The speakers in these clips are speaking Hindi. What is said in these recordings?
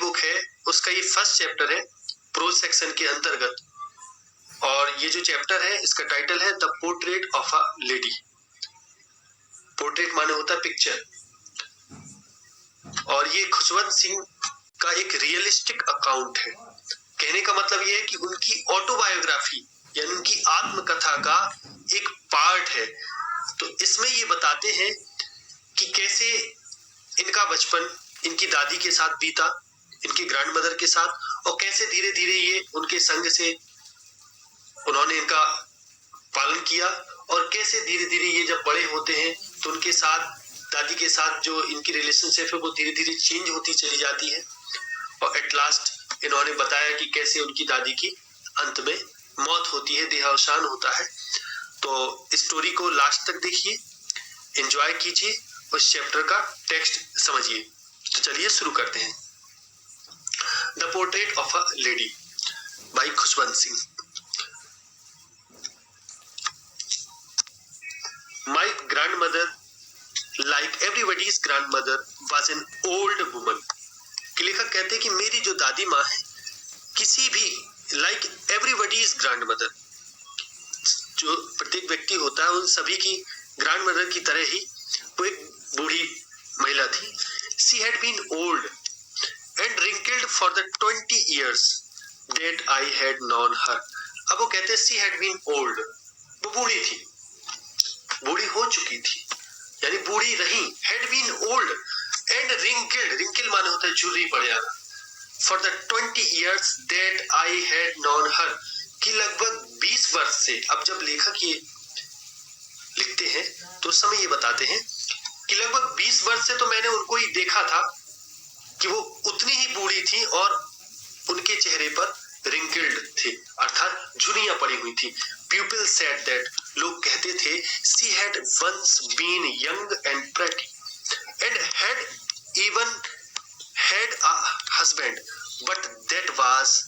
बुक है उसका ये फर्स्ट चैप्टर है प्रोज सेक्शन के अंतर्गत, और ये जो चैप्टर है इसका टाइटल है the portrait of a lady. Portrait माने होता है पिक्चर, और ये खुशवंत सिंह का एक रियलिस्टिक अकाउंट है। कहने का मतलब ये है कि उनकी ऑटोबायोग्राफी यानी उनकी आत्मकथा का एक पार्ट है। तो इसमें ये बताते हैं कि कैसे इनका बचपन इनकी दादी के साथ बीता, इनकी ग्रैंडमदर के साथ, और कैसे धीरे धीरे ये उनके संग से उन्होंने इनका पालन किया, और कैसे धीरे धीरे ये जब बड़े होते हैं तो उनके साथ दादी के साथ जो इनकी रिलेशनशिप है वो धीरे धीरे चेंज होती चली जाती है, और एट लास्ट इन्होंने बताया कि कैसे उनकी दादी की अंत में मौत होती है, देहावसान होता है। तो स्टोरी को लास्ट तक देखिए, एंजॉय कीजिए, उस चैप्टर का टेक्स्ट समझिए। तो चलिए शुरू करते हैं। The portrait of a lady by Khushwant Singh. My grandmother like everybody's grandmother was an old woman. लेखक कहते हैं कि मेरी जो दादी माँ है, किसी भी लाइक एवरीबॉडीज ग्रैंडमदर, जो प्रत्येक व्यक्ति होता है उन सभी की ग्रैंडमदर की तरह ही वो एक बूढ़ी महिला थी। She had been old and wrinkled for the 20 years that I had known her। अब वो कहते हैं she had been old, वो बूढ़ी थी, बूढ़ी हो चुकी थी, यानी बूढ़ी रही। had been old and wrinkled माने होता है झुर्री पड़ जाना। for the 20 years that I had known her, कि लगभग 20 वर्ष से। अब जब लेखक ये लिखते हैं तो उस समय ये बताते हैं कि लगभग 20 वर्ष से तो मैंने उनको ही देखा था कि वो उतनी ही बूढ़ी थी और उनके चेहरे पर रिंकल्ड थे, अर्थात झुर्रियां पड़ी हुई थी। पीपल सेड दैट, लोग कहते थे, she had once been young and pretty and had even had a husband but that was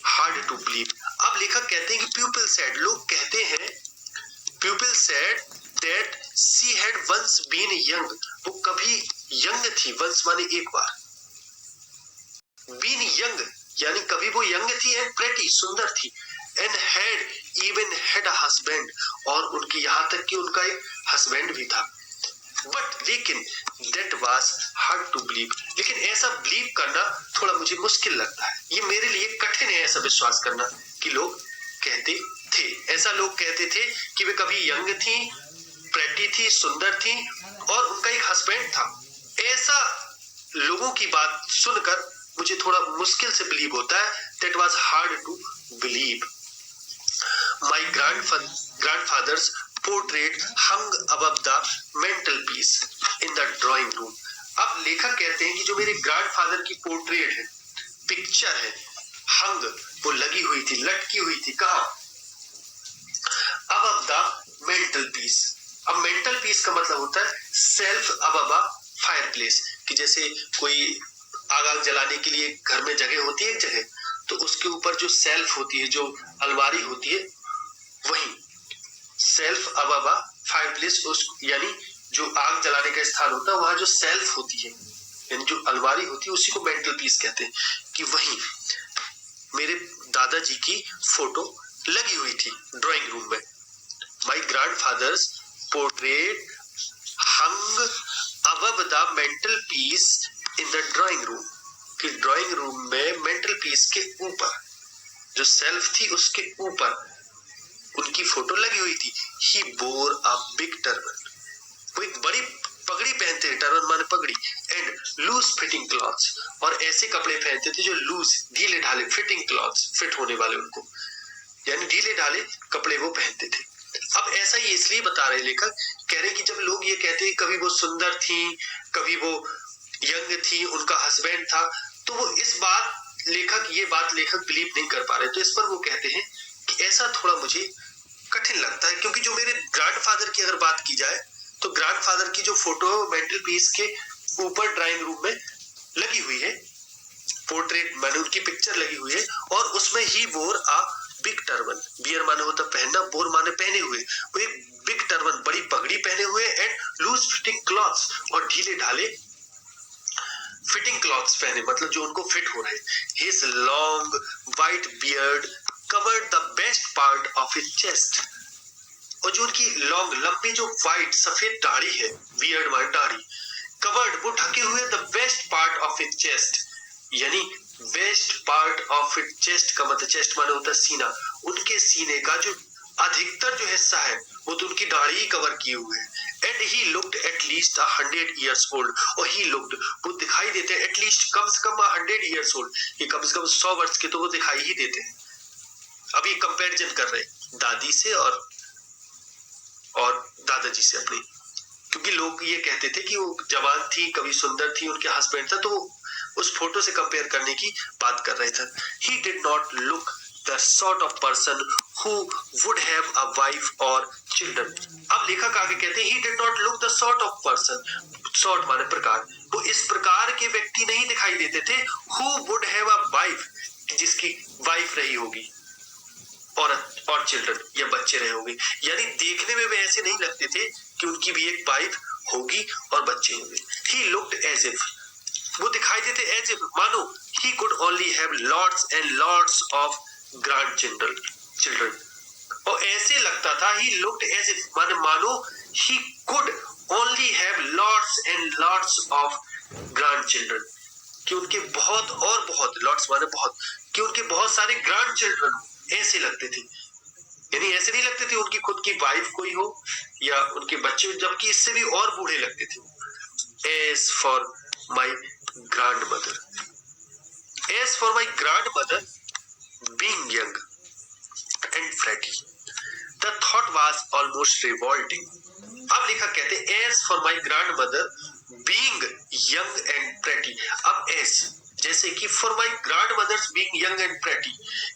hard to believe. अब लेखक कहते हैं कि पीपल सेड, लोग कहते हैं, people said that she had once been young, वो कभी यंग थी, वंस माने एक बार, बीन यंग यानी कभी वो यंग थी, एंड प्रेटी सुंदर थी, and had even had a husband, और उनकी यहां तक कि उनका एक हस्बैंड भी था। बट लेकिन that was hard to believe, लेकिन ऐसा बिलीव करना थोड़ा मुझे मुश्किल लगता है, ये मेरे लिए कठिन है ऐसा विश्वास करना कि लोग कहते थे, ऐसा लोग कहते थे कि वे कभी यंग थी, प्रेटी थी, सुंदर थी, और उनका एक हस्बैंड था। ऐसा लोगों की बात सुनकर मुझे थोड़ा मुश्किल से बिलीव होता है। That was hard to believe. My grandfather's portrait hung above the mantelpiece in the drawing room. अब लेखक कहते हैं कि जो मेरे ग्रैंडफादर की पोर्ट्रेट है, पिक्चर है, हंग वो लगी हुई थी, लटकी हुई थी, कहां? Above the mental peace. अब मेंटल पीस का मतलब होता है सेल्फ अबव अ फायरप्लेस, कि जैसे कोई आग जलाने के लिए घर में जगह होती है एक जगह, तो उसके ऊपर जो सेल्फ होती है, जो अलमारी होती है, वही सेल्फ अबव अ फायरप्लेस, उस यानी जो आग जलाने का स्थान होता है वहां जो सेल्फ होती है यानी जो अलमारी होती है उसी को मेंटल पीस कहते हैं, कि वही मेरे दादाजी की फोटो लगी हुई थी ड्राइंग रूम में। My grandfather's portrait hung above the mantelpiece in the drawing room, कि ड्राइंग रूम में मेंटल पीस के ऊपर जो सेल्फ थी उसके ऊपर उनकी फोटो लगी हुई थी। ही बोर अ बिग टर्बन, वो एक बड़ी पगड़ी पहनते थे, टर्बन माने पगड़ी, एंड लूज फिटिंग क्लॉथ्स, और ऐसे कपड़े पहनते थे जो लूज ढीले ढाले, फिटिंग क्लॉथ्स फिट होने वाले, उनको यानी ढीले ढाले कपड़े वो पहनते थे। अब ऐसा ही इसलिए बता रहे लेखक, कह रहे कि जब लोग ये कहते हैं कभी वो सुंदर थी, कभी वो यंग थी, उनका हस्बैंड था, तो वो ये बात लेखक बिलीव नहीं कर पा रहे। तो इस पर वो कहते हैं कि ऐसा थोड़ा मुझे कठिन लगता है, क्योंकि जो मेरे ग्रैंडफादर की अगर बात की जाए तो ग्रैंडफादर की जो फोटो मेंटल पीस के ऊपर ड्राइंग रूम में लगी हुई है, पोर्ट्रेट माने उनकी पिक्चर लगी हुई है, और उसमें he wore a big turban, wear माने होता पहनना, बोर माने पहने हुए, वो एक बिग टर्बन बड़ी पगड़ी पहने हुए, एंड लूज फिटिंग क्लॉथ्स और ढीले ढाले फिटिंग क्लॉथ्स पहने, मतलब जो उनको फिट हो रहे। His long white beard covered the best part of his chest, और जो उनकी लॉन्ग लंबी जो वाइट सफेद दाढ़ी है, बियर्ड माने दाढ़ी, कवर्ड वो ढके हुए the best part of his chest, यानी best part of his chest का मतलब चेस्ट माने होता है सीना, उनके सीने का जो अधिकतर जो हिस्सा है वो तो उनकी दाढ़ी ही कवर किए हुए है। And he looked at least 100 years old, और ही लुक्ड वो दिखाई देते हैं एटलीस्ट कम से कम 100 years old, ये कम से कम 100 वर्ष के तो वो दिखाई ही देते हैं। अभी कंपैरिजन कर रहे हैं दादी से और दादाजी से अपनी, क्योंकि लोग ये कहते थे कि वो जवान थी, कभी सुंदर थी, उनके हस्बैंड था, तो उस फोटो से कंपेयर करने की बात कर रहे थे। He did not look the sort of person who would have a wife और चिल्ड्रन। अब लेखक आगे कहते हैं he did not look the sort of person, sort माने प्रकार, वो इस प्रकार के व्यक्ति नहीं दिखाई देते थे who would have a wife, जिसकी वाइफ रही होगी और चिल्ड्रन या बच्चे रहे होंगे, यानी देखने में वे ऐसे नहीं लगते थे कि उनकी भी एक वाइफ होगी और बच्चे होंगे। ही लुक्ड एज इफ, वो दिखाई देते एज इफ मानो he could only have lots and lots of grand children, और ऐसे लगता था ही लुक्ड एज इफ माने मानो he could only have lots and lots of grand children, कि उनके बहुत और बहुत, लॉट्स माने बहुत, कि उनके बहुत सारे ग्रैंड चिल्ड्रन ऐसे लगते थे, यानी ऐसे नहीं लगते थे उनकी खुद की वाइफ कोई हो या उनके बच्चे, जबकि इससे भी और बूढ़े लगते थे। As for my grandmother, as for my grandmother being young and pretty, the thought was almost revolting. अब लेखक कहते हैं as for my grandmother being young and pretty, अब एज जैसे कि for my grandmother's being young and pretty,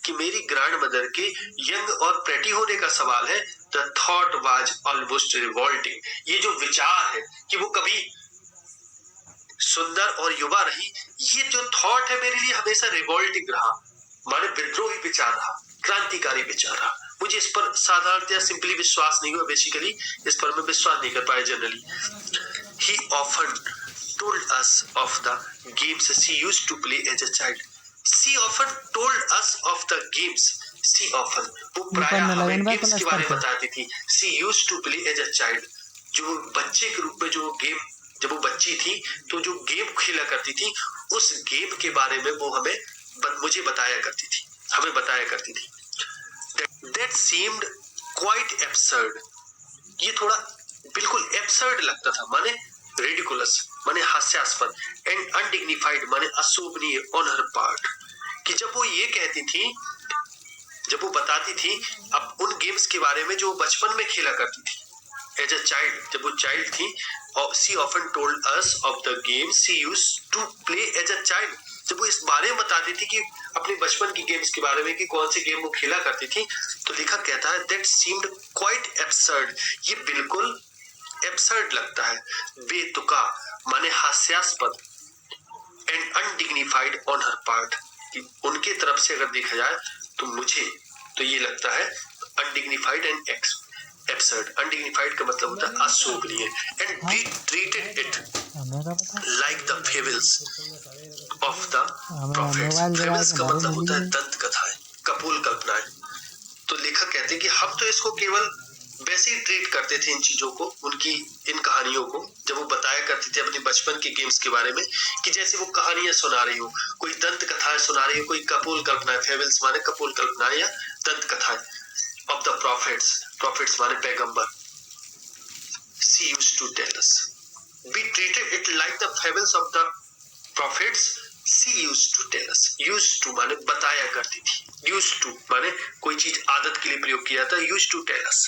कि मेरी ग्रैंड मदर के यंग और प्रेटी होने का सवाल है। The thought was almost revolting, ये जो विचार है कि वो कभी सुंदर और युवा रही, ये जो थॉट है मेरे लिए हमेशा रिवॉल्टिंग रहा, माने विद्रोही विचार रहा, क्रांतिकारी विचार रहा। मुझे इस पर साधारणतया सिंपली विश्वास नहीं हुआ, बेसिकली इस पर मैं विश्वास नहीं कर पाया generally. He often told us of the games she used to play as a child. She often told us of the games. She often, वो प्रायः हमें गेम्स के बारे में बताती थी। She used to play as a child, जो बच्चे के रूप में जो गेम, जब वो बच्ची थी तो जो गेम खेला करती थी, उस गेम के बारे में वो हमें मुझे बताया करती थी, हमें बताया करती थी। That seemed quite absurd, ये थोड़ा बिल्कुल एब्सर्ड लगता था, माने रिडिकुलस माने हास्यास्पद, एंड अनडिग्निफाइड माने अशोभनीय ऑन हर पार्ट, कि जब वो ये कहती थी, जब वो बताती थी अब उन गेम्स के बारे में जो बचपन में खेला करती थी एज अ चाइल्ड, जब वो चाइल्ड थी, और she often told us of the games she used to play as a child, जब वो इस बारे में बताती थी कि अपने बचपन की गेम्स के बारे में कि कौन सी गेम वो खेला करती थी, तो लेखक कहता है दैट सीम्ड क्वाइट एब्सर्ड, ये बिल्कुल एब्सर्ड लगता है, बेतुका माने हास्यास्पद, and undignified on her part, कि उनके तरफ से अगर देखा जाए तो मुझे तो ये लगता है अनडिग्निफाइड एंड एब्सर्ड। अनडिग्निफाइड का मतलब होता है अशोभनीय, and we treated it like the fables of the prophets. Fables का मतलब होता है दंत कथाएं, कपोल कल्पनाएं। तो लेखक कहते हैं कि हम तो इसको केवल वैसे ही ट्रीट करते थे इन चीजों को, उनकी इन कहानियों को, जब वो बताया करती थी अपने बचपन के गेम्स के बारे में, कि जैसे वो कहानियां सुना रही हो, कोई दंत कथाएं सुना रही हो, कोई कपोल कल्पनाएं, फेबल्स माने कपोल कल्पनाएं या दंत कथाएं, ऑफ द प्रॉफिट्स, प्रॉफिट्स माने पैगंबर। She used to tell us, we treated it like the fables of the prophets, she used to tell us, used to माने बताया करती थी, यूज्ड टू माने कोई चीज आदत के लिए प्रयोग किया था, यूज्ड टू टेल अस,